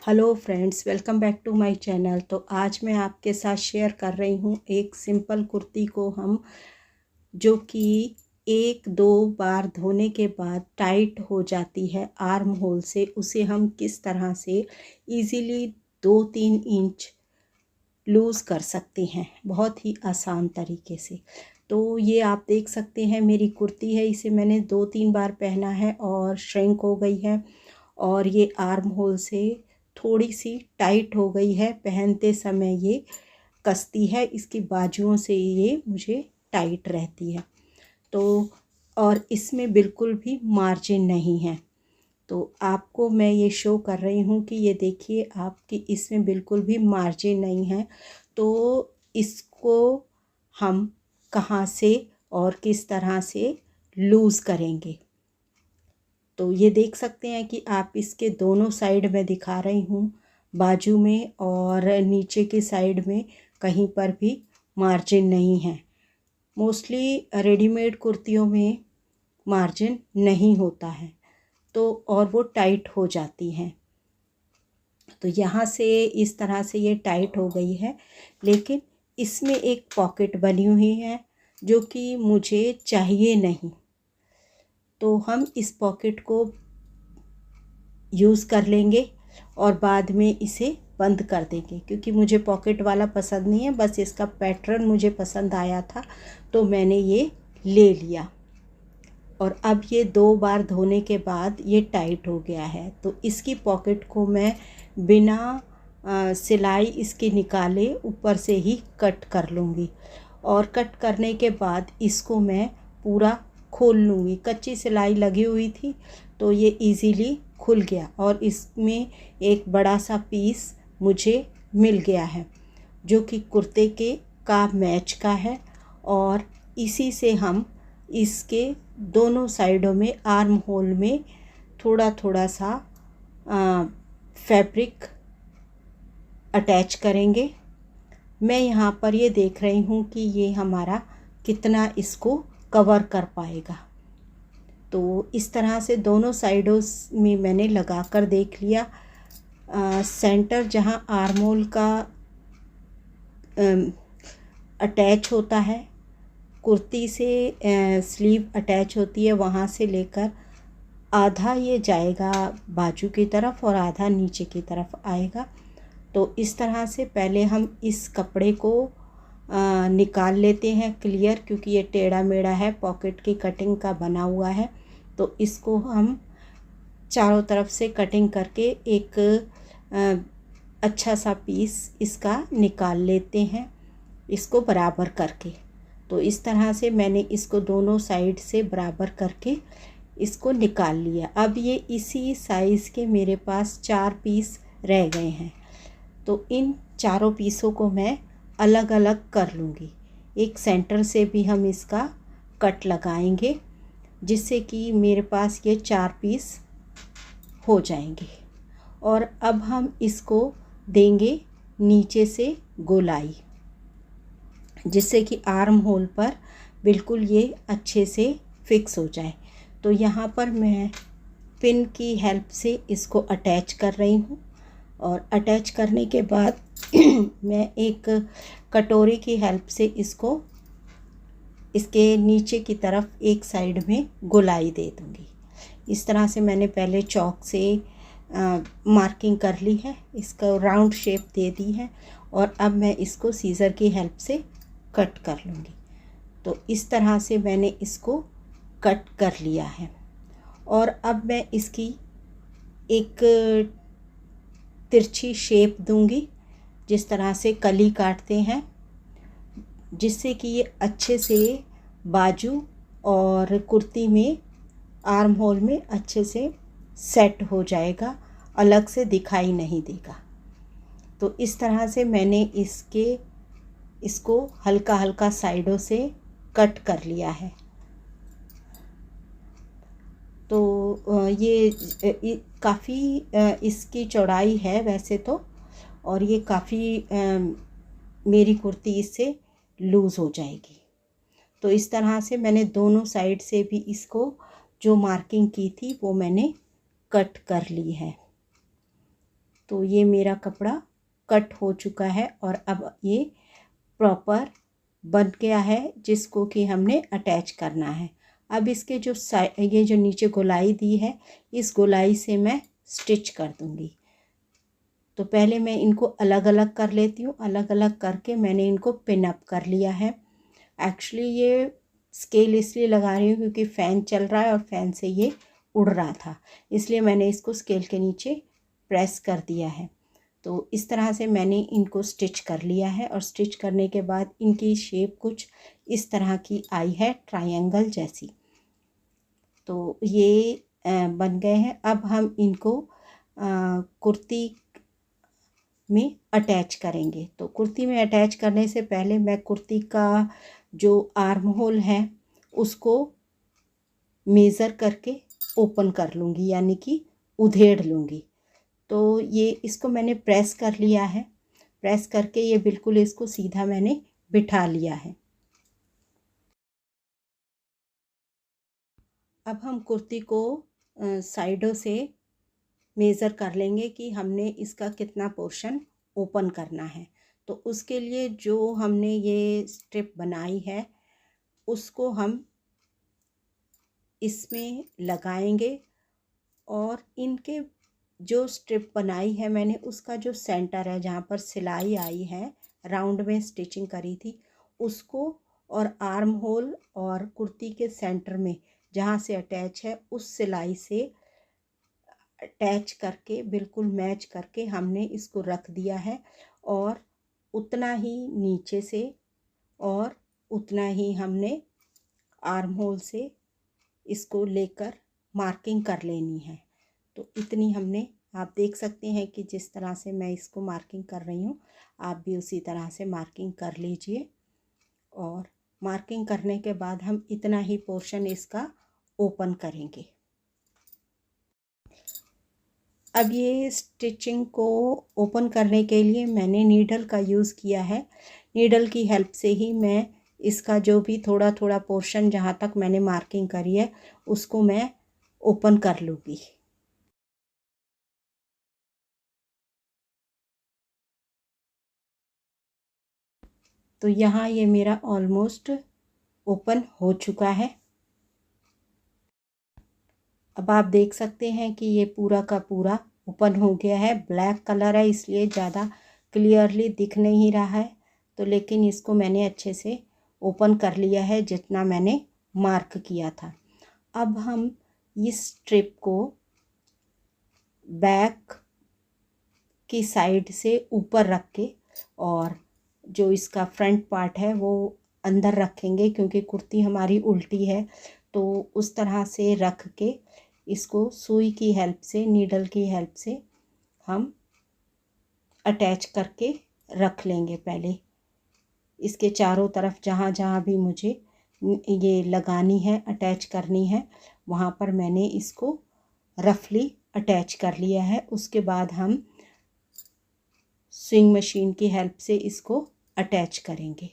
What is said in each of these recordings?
Hello friends, welcome back to my channel. तो आज मैं आपके साथ शेयर कर रही हूँ एक सिंपल कुर्ती को हम जो कि एक दो बार धोने के बाद टाइट हो जाती है आर्म होल से, उसे हम किस तरह से इजीली 2-3 इंच लूज़ कर सकते हैं बहुत ही आसान तरीके से। तो ये आप देख सकते हैं मेरी कुर्ती है, इसे मैंने 2-3 बार पहना है और श्रिंक हो गई है और ये आर्म होल से थोड़ी सी टाइट हो गई है। पहनते समय ये कसती है, इसकी बाजुओं से ये मुझे टाइट रहती है। तो और इसमें बिल्कुल भी मार्जिन नहीं है। तो आपको मैं ये शो कर रही हूँ कि ये देखिए आपकी इसमें बिल्कुल भी मार्जिन नहीं है। तो इसको हम कहाँ से और किस तरह से लूज़ करेंगे, तो ये देख सकते हैं कि आप इसके दोनों साइड में दिखा रही हूँ, बाजू में और नीचे की साइड में कहीं पर भी मार्जिन नहीं है। मोस्टली रेडीमेड कुर्तियों में मार्जिन नहीं होता है तो और वो टाइट हो जाती हैं। तो यहाँ से इस तरह से ये टाइट हो गई है, लेकिन इसमें एक पॉकेट बनी हुई है जो कि मुझे चाहिए नहीं। तो हम इस पॉकेट को यूज़ कर लेंगे और बाद में इसे बंद कर देंगे, क्योंकि मुझे पॉकेट वाला पसंद नहीं है। बस इसका पैटर्न मुझे पसंद आया था तो मैंने ये ले लिया। और अब ये 2 बार धोने के बाद ये टाइट हो गया है। तो इसकी पॉकेट को मैं बिना सिलाई इसकी निकाले ऊपर से ही कट कर लूँगी और कट करने के बाद इसको मैं पूरा खोल लूँगी। कच्ची सिलाई लगी हुई थी तो ये इजीली खुल गया और इसमें एक बड़ा सा पीस मुझे मिल गया है जो कि कुर्ते के का मैच का है। और इसी से हम इसके दोनों साइडों में आर्म होल में थोड़ा थोड़ा सा फैब्रिक अटैच करेंगे। मैं यहाँ पर ये देख रही हूँ कि ये हमारा कितना इसको कवर कर पाएगा। तो इस तरह से दोनों साइडों में मैंने लगा कर देख लिया। सेंटर जहाँ आर्म होल का अटैच होता है, कुर्ती से स्लीव अटैच होती है, वहाँ से लेकर आधा ये जाएगा बाजू की तरफ और आधा नीचे की तरफ आएगा। तो इस तरह से पहले हम इस कपड़े को निकाल लेते हैं क्लियर, क्योंकि ये टेढ़ा मेढ़ा है, पॉकेट की कटिंग का बना हुआ है। तो इसको हम चारों तरफ से कटिंग करके एक अच्छा सा पीस इसका निकाल लेते हैं, इसको बराबर करके। तो इस तरह से मैंने इसको दोनों साइड से बराबर करके इसको निकाल लिया। अब ये इसी साइज़ के मेरे पास 4 पीस रह गए हैं। तो इन चारों पीसों को मैं अलग अलग कर लूँगी। एक सेंटर से भी हम इसका कट लगाएंगे जिससे कि मेरे पास ये 4 पीस हो जाएंगे। और अब हम इसको देंगे नीचे से गोलाई, जिससे कि आर्म होल पर बिल्कुल ये अच्छे से फिक्स हो जाए। तो यहाँ पर मैं पिन की हेल्प से इसको अटैच कर रही हूँ और अटैच करने के बाद मैं एक कटोरी की हेल्प से इसको इसके नीचे की तरफ एक साइड में गोलाई दे दूँगी। इस तरह से मैंने पहले चॉक से मार्किंग कर ली है, इसको राउंड शेप दे दी है और अब मैं इसको सीज़र की हेल्प से कट कर लूँगी। तो इस तरह से मैंने इसको कट कर लिया है और अब मैं इसकी एक तिरछी शेप दूँगी, जिस तरह से कली काटते हैं, जिससे कि ये अच्छे से बाजू और कुर्ती में आर्म होल में अच्छे से सेट हो जाएगा, अलग से दिखाई नहीं देगा। तो इस तरह से मैंने इसको हल्का हल्का साइडों से कट कर लिया है। तो ये काफ़ी इसकी चौड़ाई है वैसे तो, और ये काफ़ी मेरी कुर्ती इससे लूज़ हो जाएगी। तो इस तरह से मैंने दोनों साइड से भी इसको जो मार्किंग की थी वो मैंने कट कर ली है। तो ये मेरा कपड़ा कट हो चुका है और अब ये प्रॉपर बन गया है, जिसको कि हमने अटैच करना है। अब इसके जो ये जो नीचे गोलाई दी है, इस गोलाई से मैं स्टिच कर दूंगी। तो पहले मैं इनको अलग अलग कर लेती हूँ। अलग अलग करके मैंने इनको पिन अप कर लिया है। एक्चुअली ये स्केल इसलिए लगा रही हूँ क्योंकि फ़ैन चल रहा है और फ़ैन से ये उड़ रहा था, इसलिए मैंने इसको स्केल के नीचे प्रेस कर दिया है। तो इस तरह से मैंने इनको स्टिच कर लिया है और स्टिच करने के बाद इनकी शेप कुछ इस तरह की आई है, ट्रायंगल जैसी। तो ये बन गए हैं। अब हम इनको कुर्ती में अटैच करेंगे। तो कुर्ती में अटैच करने से पहले मैं कुर्ती का जो आर्म होल है उसको मेज़र करके ओपन कर लूँगी, यानी कि उधेड़ लूँगी। तो ये इसको मैंने प्रेस कर लिया है। प्रेस करके ये बिल्कुल इसको सीधा मैंने बिठा लिया है। अब हम कुर्ती को साइडों से मेज़र कर लेंगे कि हमने इसका कितना पोर्शन ओपन करना है। तो उसके लिए जो हमने ये स्ट्रिप बनाई है उसको हम इसमें लगाएंगे और इनके जो स्ट्रिप बनाई है मैंने, उसका जो सेंटर है जहाँ पर सिलाई आई है, राउंड में स्टिचिंग करी थी, उसको और आर्म होल और कुर्ती के सेंटर में जहाँ से अटैच है उस सिलाई से अटैच करके बिल्कुल मैच करके हमने इसको रख दिया है। और उतना ही नीचे से और उतना ही हमने आर्म होल से इसको लेकर मार्किंग कर लेनी है। तो इतनी हमने, आप देख सकते हैं कि जिस तरह से मैं इसको मार्किंग कर रही हूँ आप भी उसी तरह से मार्किंग कर लीजिए। और मार्किंग करने के बाद हम इतना ही पोर्शन इसका ओपन करेंगे। अब ये स्टिचिंग को ओपन करने के लिए मैंने नीडल का यूज़ किया है। नीडल की हेल्प से ही मैं इसका जो भी थोड़ा थोड़ा पोर्शन जहाँ तक मैंने मार्किंग करी है उसको मैं ओपन कर लूँगी। तो यहाँ ये मेरा ऑलमोस्ट ओपन हो चुका है। अब आप देख सकते हैं कि ये पूरा का पूरा ओपन हो गया है। ब्लैक कलर है इसलिए ज़्यादा क्लियरली दिख नहीं रहा है, तो लेकिन इसको मैंने अच्छे से ओपन कर लिया है जितना मैंने मार्क किया था। अब हम इस स्ट्रिप को बैक की साइड से ऊपर रख के और जो इसका फ्रंट पार्ट है वो अंदर रखेंगे, क्योंकि कुर्ती हमारी उल्टी है। तो उस तरह से रख के इसको सुई की हेल्प से, नीडल की हेल्प से हम अटैच करके रख लेंगे। पहले इसके चारों तरफ जहाँ जहाँ भी मुझे ये लगानी है, अटैच करनी है, वहाँ पर मैंने इसको रफली अटैच कर लिया है। उसके बाद हम स्विंग मशीन की हेल्प से इसको अटैच करेंगे।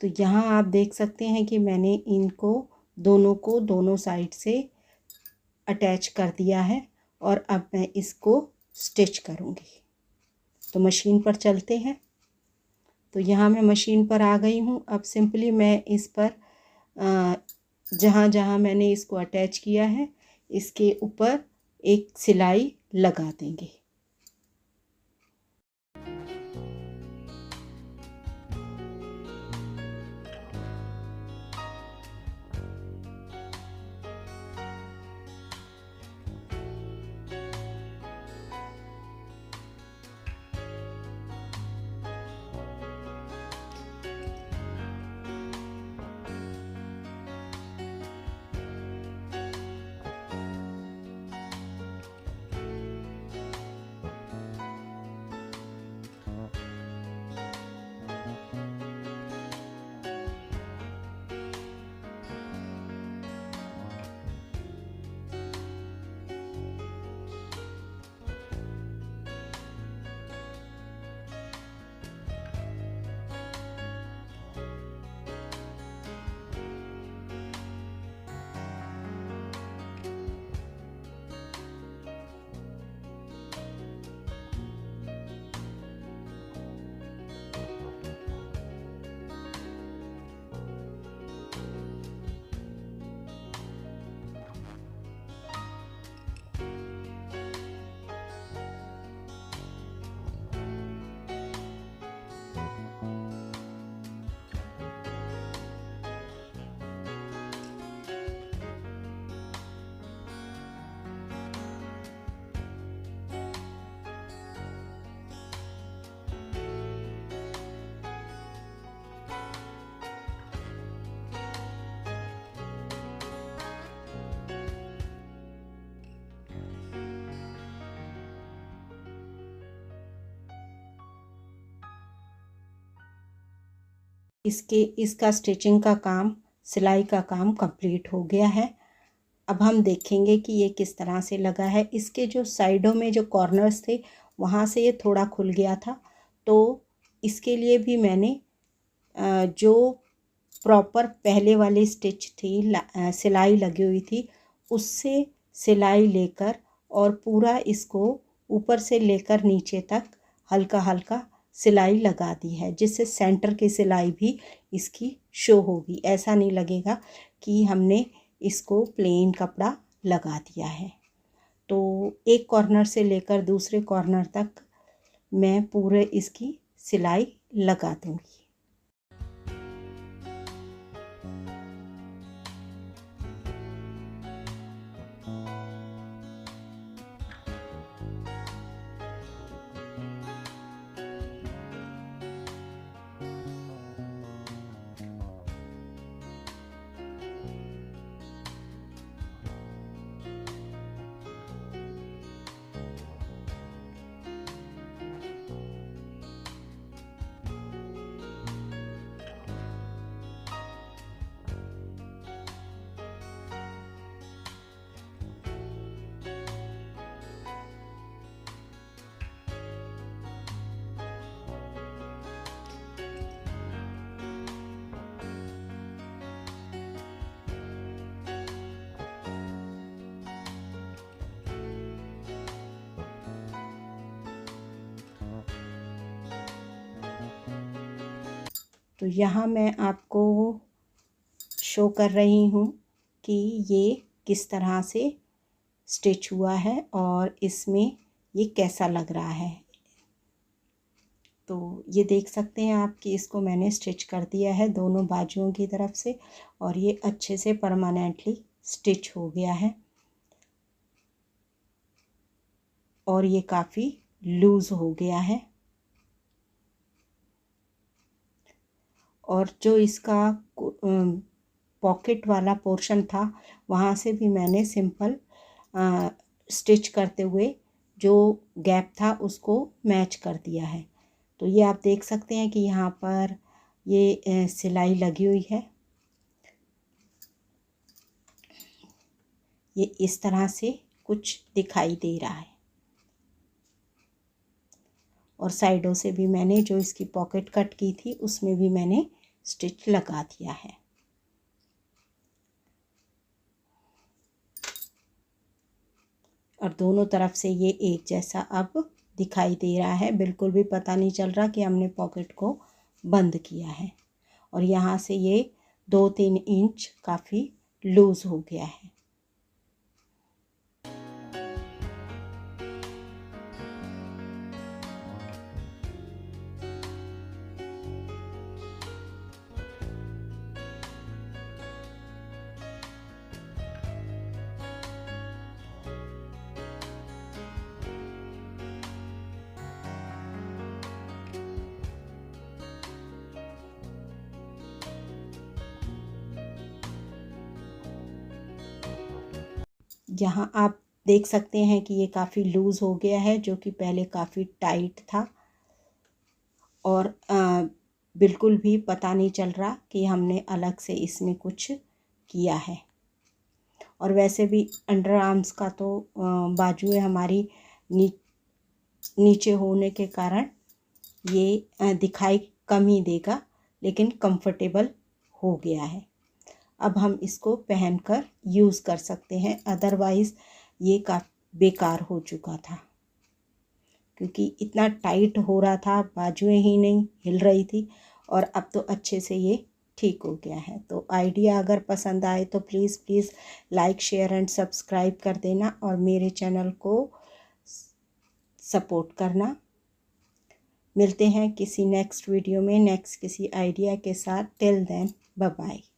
तो यहाँ आप देख सकते हैं कि मैंने इनको दोनों को दोनों साइड से अटैच कर दिया है और अब मैं इसको स्टिच करूँगी। तो मशीन पर चलते हैं। तो यहाँ मैं मशीन पर आ गई हूँ। अब सिंपली मैं इस पर जहाँ जहाँ मैंने इसको अटैच किया है इसके ऊपर एक सिलाई लगा देंगे। इसका स्टिचिंग का काम, सिलाई का काम कंप्लीट हो गया है। अब हम देखेंगे कि ये किस तरह से लगा है। इसके जो साइडों में जो कॉर्नर्स थे वहाँ से ये थोड़ा खुल गया था, तो इसके लिए भी मैंने जो प्रॉपर पहले वाली स्टिच थी, सिलाई लगी हुई थी, उससे सिलाई लेकर और पूरा इसको ऊपर से लेकर नीचे तक हल्का हल्का सिलाई लगा दी है, जिससे सेंटर की सिलाई भी इसकी शो होगी। ऐसा नहीं लगेगा कि हमने इसको प्लेन कपड़ा लगा दिया है। तो एक कॉर्नर से लेकर दूसरे कॉर्नर तक मैं पूरे इसकी सिलाई लगा दूंगी। तो यहाँ मैं आपको शो कर रही हूँ कि ये किस तरह से स्टिच हुआ है और इसमें ये कैसा लग रहा है। तो ये देख सकते हैं आप कि इसको मैंने स्टिच कर दिया है दोनों बाजुओं की तरफ से, और ये अच्छे से परमानेंटली स्टिच हो गया है और ये काफ़ी लूज़ हो गया है। और जो इसका पॉकेट वाला पोर्शन था वहाँ से भी मैंने सिंपल स्टिच करते हुए जो गैप था उसको मैच कर दिया है। तो ये आप देख सकते हैं कि यहाँ पर ये सिलाई लगी हुई है। ये इस तरह से कुछ दिखाई दे रहा है, और साइडों से भी मैंने जो इसकी पॉकेट कट की थी उसमें भी मैंने स्टिच लगा दिया है। और दोनों तरफ से ये एक जैसा अब दिखाई दे रहा है, बिल्कुल भी पता नहीं चल रहा कि हमने पॉकेट को बंद किया है। और यहाँ से ये 2-3 इंच काफ़ी लूज़ हो गया है। यहाँ आप देख सकते हैं कि ये काफ़ी लूज़ हो गया है, जो कि पहले काफ़ी टाइट था, और बिल्कुल भी पता नहीं चल रहा कि हमने अलग से इसमें कुछ किया है। और वैसे भी अंडर आर्म्स का तो बाजुएं हमारी नीचे होने के कारण ये दिखाई कम ही देगा, लेकिन कंफर्टेबल हो गया है। अब हम इसको पहनकर यूज़ कर सकते हैं, अदरवाइज़ ये बेकार हो चुका था, क्योंकि इतना टाइट हो रहा था, बाजुएं ही नहीं हिल रही थी। और अब तो अच्छे से ये ठीक हो गया है। तो आइडिया अगर पसंद आए तो please like, share and subscribe कर देना, और मेरे चैनल को सपोर्ट करना। मिलते हैं किसी नेक्स्ट वीडियो में, नेक्स्ट किसी आइडिया के साथ। Till then, bye bye.